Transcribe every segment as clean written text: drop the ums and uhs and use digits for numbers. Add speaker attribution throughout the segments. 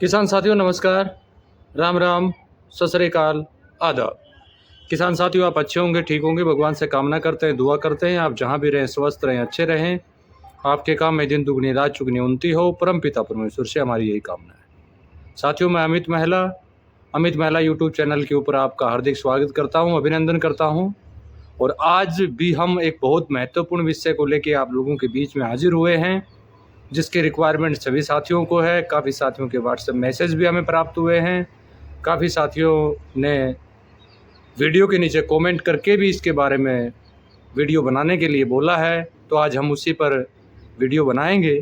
Speaker 1: किसान साथियों नमस्कार, राम राम, सत श्री अकाल, आदाब। किसान साथियों आप अच्छे होंगे, ठीक होंगे, भगवान से कामना करते हैं, दुआ करते हैं आप जहाँ भी रहें स्वस्थ रहें, अच्छे रहें, आपके काम में दिन दुगनी रात चुगनी उन्नति हो, परम पिता परमेश्वर से हमारी यही कामना है। साथियों मैं अमित महिला यूट्यूब चैनल के ऊपर आपका हार्दिक स्वागत करता हूँ, अभिनंदन करता हूँ। और आज भी हम एक बहुत महत्वपूर्ण विषय को लेकर आप लोगों के बीच में हाजिर हुए हैं, जिसके रिक्वायरमेंट सभी साथियों को है। काफ़ी साथियों के व्हाट्सएप मैसेज भी हमें प्राप्त हुए हैं, काफ़ी साथियों ने वीडियो के नीचे कमेंट करके भी इसके बारे में वीडियो बनाने के लिए बोला है। तो आज हम उसी पर वीडियो बनाएंगे।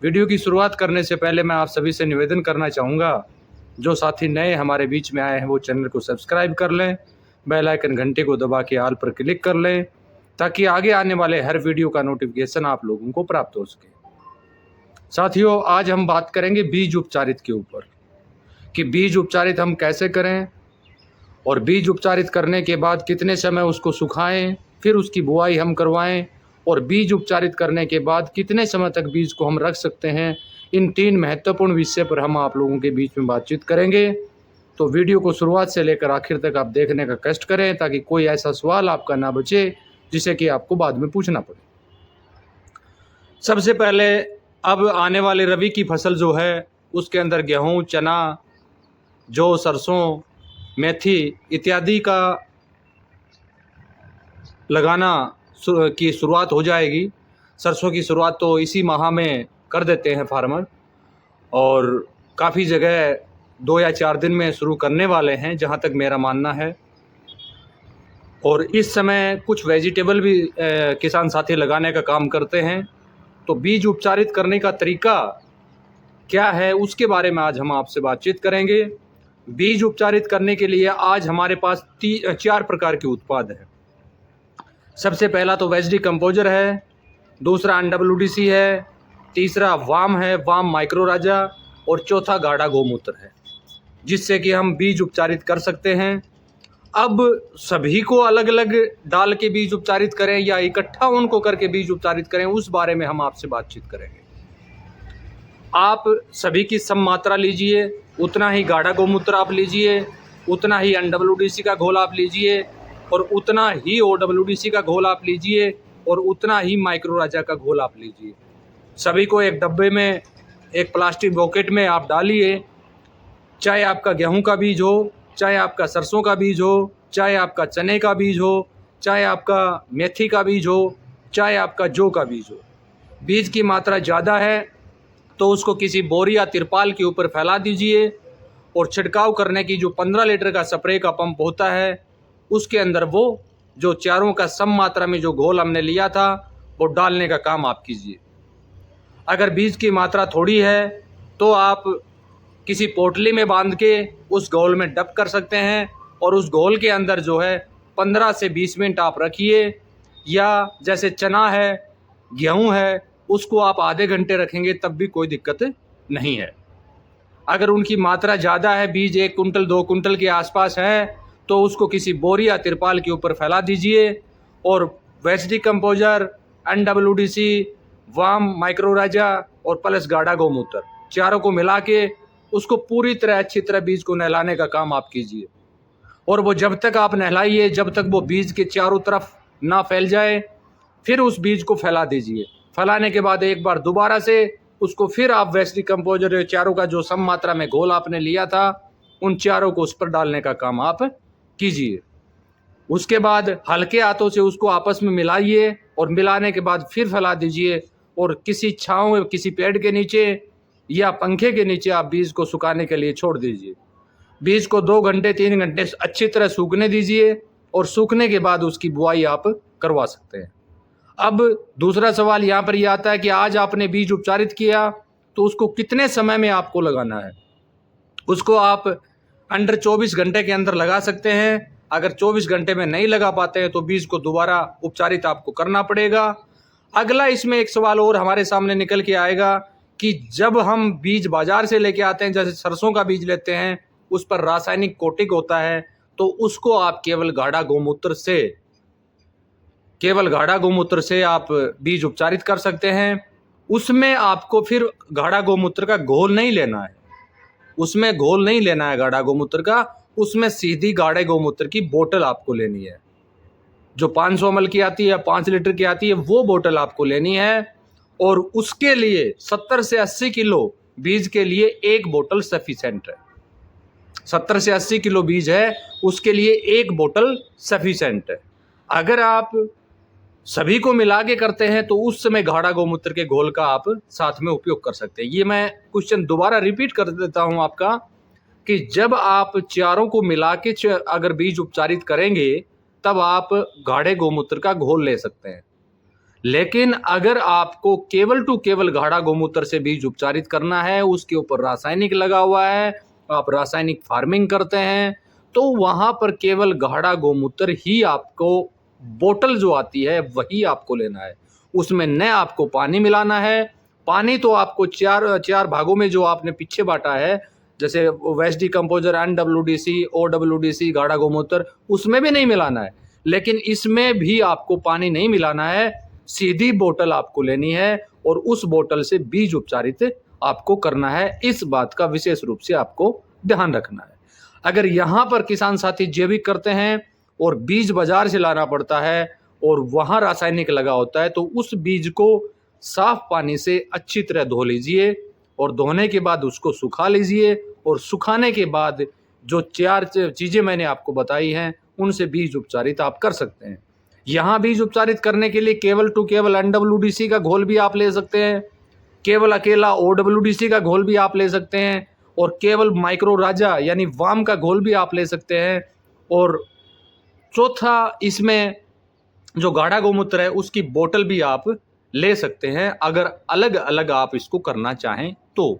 Speaker 1: वीडियो की शुरुआत करने से पहले मैं आप सभी से निवेदन करना चाहूँगा, जो साथी नए हमारे बीच में आए हैं वो चैनल को सब्सक्राइब कर लें, बेल आइकन घंटे को दबा के ऑल पर क्लिक कर लें, ताकि आगे आने वाले हर वीडियो का नोटिफिकेशन आप लोगों को प्राप्त हो सके। साथियों आज हम बात करेंगे बीज उपचारित के ऊपर कि बीज उपचारित हम कैसे करें और बीज उपचारित करने के बाद कितने समय उसको सुखाएं, फिर उसकी बुआई हम करवाएं, और बीज उपचारित करने के बाद कितने समय तक बीज को हम रख सकते हैं। इन 3 महत्वपूर्ण विषय पर हम आप लोगों के बीच में बातचीत करेंगे। तो वीडियो को शुरुआत से लेकर आखिर तक आप देखने का कष्ट करें, ताकि कोई ऐसा सवाल आपका ना बचे जिसे कि आपको बाद में पूछना पड़े। सबसे पहले अब आने वाले रबी की फसल जो है उसके अंदर गेहूँ, चना, जौ, सरसों, मेथी इत्यादि का लगाना की शुरुआत हो जाएगी। सरसों की शुरुआत तो इसी माह में कर देते हैं फार्मर, और काफ़ी जगह 2 या 4 दिन में शुरू करने वाले हैं जहां तक मेरा मानना है। और इस समय कुछ वेजिटेबल भी किसान साथी लगाने का काम करते हैं। तो बीज उपचारित करने का तरीका क्या है उसके बारे में आज हम आपसे बातचीत करेंगे। बीज उपचारित करने के लिए आज हमारे पास 4 प्रकार के उत्पाद हैं। सबसे पहला तो वेज डिकम्पोजर है, दूसरा NWDC है, तीसरा वाम है, वाम माइक्रो राजा, और चौथा गाढ़ा गोमूत्र है, जिससे कि हम बीज उपचारित कर सकते हैं। अब सभी को अलग अलग डाल के बीज उपचारित करें या इकट्ठा उनको करके बीज उपचारित करें, उस बारे में हम आपसे बातचीत करेंगे। आप सभी की सम मात्रा लीजिए, उतना ही गाढ़ा गोमूत्र आप लीजिए, उतना ही NWDC का घोल आप लीजिए, और उतना ही OWDC का घोल आप लीजिए, और उतना ही माइक्रो राजा का घोल आप लीजिए। सभी को एक डब्बे में, एक प्लास्टिक बकेट में आप डालिए। चाहे आपका गेहूं का बीज हो, चाहे आपका सरसों का बीज हो, चाहे आपका चने का बीज हो, चाहे आपका मेथी का बीज हो, चाहे आपका जौ का बीज हो। बीज की मात्रा ज़्यादा है तो उसको किसी बोरी या तिरपाल के ऊपर फैला दीजिए, और छिड़काव करने की जो 15 लीटर का स्प्रे का पंप होता है उसके अंदर वो जो चारों का सम मात्रा में जो घोल हमने लिया था वो डालने का काम आप कीजिए। अगर बीज की मात्रा थोड़ी है तो आप किसी पोटली में बांध के उस घोल में डप कर सकते हैं, और उस घोल के अंदर जो है 15 से 20 मिनट आप रखिए। या जैसे चना है, गेहूं है, उसको आप आधे घंटे रखेंगे तब भी कोई दिक्कत नहीं है। अगर उनकी मात्रा ज़्यादा है, बीज 1 कुंटल 2 कुंटल के आसपास है, तो उसको किसी बोरी या तिरपाल के ऊपर फैला दीजिए, और वेज डिकम्पोजर, NWDC, वाम माइक्रो राजा और प्लस गाढ़ा गोमूत्र चारों को मिला के उसको पूरी तरह अच्छी तरह बीज को नहलाने का काम आप कीजिए। और वो जब तक आप नहलाइए जब तक वो बीज के चारों तरफ ना फैल जाए, फिर उस बीज को फैला दीजिए। फैलाने के बाद एक बार दोबारा से उसको फिर आप वेस्ट डिकम्पोजर चारों का जो सम मात्रा में घोल आपने लिया था उन चारों को उस पर डालने का काम आप कीजिए। उसके बाद हल्के हाथों से उसको आपस में मिलाइए, और मिलाने के बाद फिर फैला दीजिए, और किसी छांव, किसी पेड़ के नीचे या पंखे के नीचे आप बीज को सुखाने के लिए छोड़ दीजिए। बीज को 2 घंटे 3 घंटे अच्छी तरह सूखने दीजिए, और सूखने के बाद उसकी बुआई आप करवा सकते हैं। अब दूसरा सवाल यहाँ पर यह आता है कि आज आपने बीज उपचारित किया तो उसको कितने समय में आपको लगाना है। उसको आप अंडर 24 घंटे के अंदर लगा सकते हैं। अगर 24 घंटे में नहीं लगा पाते हैं तो बीज को दोबारा उपचारित आपको करना पड़ेगा। अगला इसमें एक सवाल और हमारे सामने निकल के आएगा कि जब हम बीज बाजार से लेके आते हैं, जैसे सरसों का बीज लेते हैं, उस पर रासायनिक कोटिंग होता है, तो उसको आप केवल गाढ़ा गोमूत्र से आप बीज उपचारित कर सकते हैं। उसमें आपको फिर गाढ़ा गोमूत्र का घोल नहीं लेना है, उसमें घोल नहीं लेना है गाढ़ा गौमूत्र का, उसमें सीधी गाढ़े गौमूत्र की बोतल आपको लेनी है। जो 500 ml की आती है, 5 लीटर की आती है, वो बोतल आपको लेनी है। और उसके लिए 70 से 80 किलो बीज के लिए एक बोतल सफिशेंट है। 70 से 80 किलो बीज है, उसके लिए एक बोतल सफिशेंट है। अगर आप सभी को मिला के करते हैं तो उस समय गाढ़ा गौमूत्र के घोल का आप साथ में उपयोग कर सकते हैं। ये मैं क्वेश्चन दोबारा रिपीट कर देता हूं आपका, कि जब आप चारों को मिला के अगर बीज उपचारित करेंगे तब आप गाढ़े गौमूत्र का घोल ले सकते हैं। लेकिन अगर आपको केवल टू केवल गाढ़ा गौमूत्र से बीज उपचारित करना है, उसके ऊपर रासायनिक लगा हुआ है, आप रासायनिक फार्मिंग करते हैं, तो वहां पर केवल गाढ़ा गौमूत्र ही आपको, बोतल जो आती है वही आपको लेना है। उसमें न आपको पानी मिलाना है। पानी तो आपको चार भागों में जो आपने पीछे बांटा है, जैसे वेस्ट डिकम्पोजर, NWDC, OWDC, गाढ़ा गौमूत्र, उसमें भी नहीं मिलाना है। लेकिन इसमें भी आपको पानी नहीं मिलाना है, सीधी बोतल आपको लेनी है और उस बोतल से बीज उपचारित आपको करना है। इस बात का विशेष रूप से आपको ध्यान रखना है। अगर यहाँ पर किसान साथी जैविक करते हैं और बीज बाजार से लाना पड़ता है और वहाँ रासायनिक लगा होता है, तो उस बीज को साफ पानी से अच्छी तरह धो लीजिए और धोने के बाद उसको सुखा लीजिए। और सुखाने के बाद जो 4 चीज़ें मैंने आपको बताई हैं, उनसे बीज उपचारित आप कर सकते हैं। यहाँ बीज उपचारित करने के लिए केवल टू केवल NWDC का घोल भी आप ले सकते हैं, केवल अकेला OWDC का घोल भी आप ले सकते हैं, और केवल माइक्रो राजा यानी वाम का घोल भी आप ले सकते हैं। और चौथा, इसमें जो गाढ़ा गौमूत्र है उसकी बोतल भी आप ले सकते हैं, अगर अलग अलग आप इसको करना चाहें तो।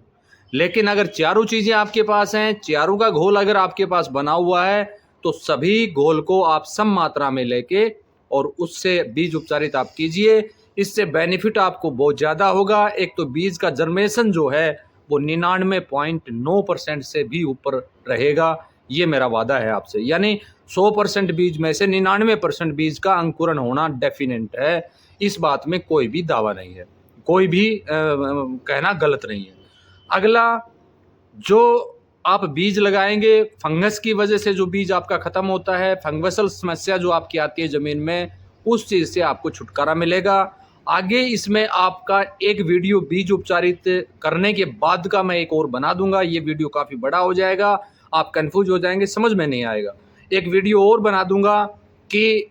Speaker 1: लेकिन अगर चारों चीज़ें आपके पास हैं, चारों का घोल अगर आपके पास बना हुआ है, तो सभी घोल को आप सम मात्रा में लेके और उससे बीज उपचारित आप कीजिए। इससे बेनिफिट आपको बहुत ज़्यादा होगा। एक तो बीज का जर्मेशन जो है वो 99.9% से भी ऊपर रहेगा, ये मेरा वादा है आपसे। यानी 100% बीज में से 99% बीज का अंकुरण होना डेफिनेट है। इस बात में कोई भी दावा नहीं है, कोई भी कहना गलत नहीं है। अगला, जो आप बीज लगाएंगे, फंगस की वजह से जो बीज आपका ख़त्म होता है, फंगसल समस्या जो आपकी आती है ज़मीन में, उस चीज़ से आपको छुटकारा मिलेगा। आगे इसमें आपका एक वीडियो बीज उपचारित करने के बाद का मैं एक और बना दूंगा। ये वीडियो काफ़ी बड़ा हो जाएगा, आप कंफ्यूज हो जाएंगे, समझ में नहीं आएगा। एक वीडियो और बना दूंगा कि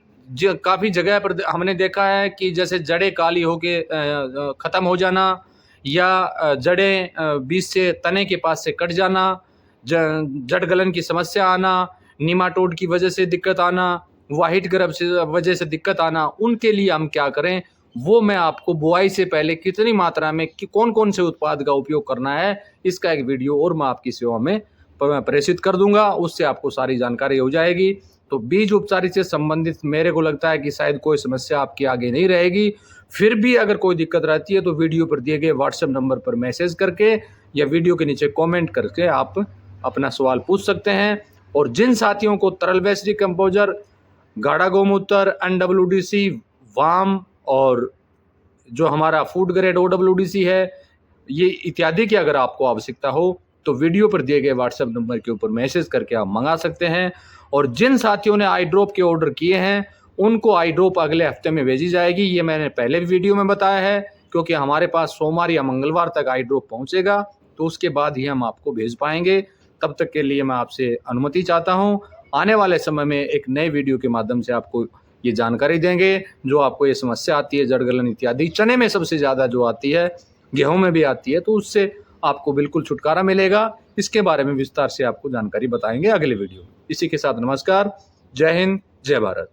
Speaker 1: काफ़ी जगह पर हमने देखा है कि जैसे जड़ें काली होके ख़त्म हो जाना, या जड़ें बीज से तने के पास से कट जाना, जड़ गलन की समस्या आना, नीमाटोड की वजह से दिक्कत आना, वाइट ग्रब से वजह से दिक्कत आना, उनके लिए हम क्या करें, वो मैं आपको बुआई से पहले कितनी मात्रा में कौन कौन से उत्पाद का उपयोग करना है, इसका एक वीडियो और मैं आपकी सेवा में प्रेषित कर दूंगा। उससे आपको सारी जानकारी हो जाएगी। तो बीज उपचारित से संबंधित मेरे को लगता है कि शायद कोई समस्या आपकी आगे नहीं रहेगी। फिर भी अगर कोई दिक्कत रहती है तो वीडियो पर दिए गए व्हाट्सएप नंबर पर मैसेज करके या वीडियो के नीचे कमेंट करके आप अपना सवाल पूछ सकते हैं। और जिन साथियों को तरल वेस्ट डिकम्पोजर, गाढ़ा गौमूत्र, NWDC, वाम और जो हमारा फूड ग्रेड OWDC है, ये इत्यादि की अगर आपको आवश्यकता हो तो वीडियो पर दिए गए व्हाट्सएप नंबर के ऊपर मैसेज करके आप मंगा सकते हैं। और जिन साथियों ने आई ड्रॉप के ऑर्डर किए हैं उनको आई ड्रॉप अगले हफ्ते में भेजी जाएगी। ये मैंने पहले वीडियो में बताया है, क्योंकि हमारे पास सोमवार या मंगलवार तक आई ड्रॉप पहुँचेगा, तो उसके बाद ही हम आपको भेज पाएंगे। तब तक के लिए मैं आपसे अनुमति चाहता हूँ। आने वाले समय में एक नए वीडियो के माध्यम से आपको ये जानकारी देंगे। जो आपको ये समस्या आती है, जड़ गलन इत्यादि, चने में सबसे ज़्यादा जो आती है, गेहूं में भी आती है, तो उससे आपको बिल्कुल छुटकारा मिलेगा। इसके बारे में विस्तार से आपको जानकारी बताएंगे अगले वीडियो में। इसी के साथ नमस्कार, जय हिंद, जय भारत।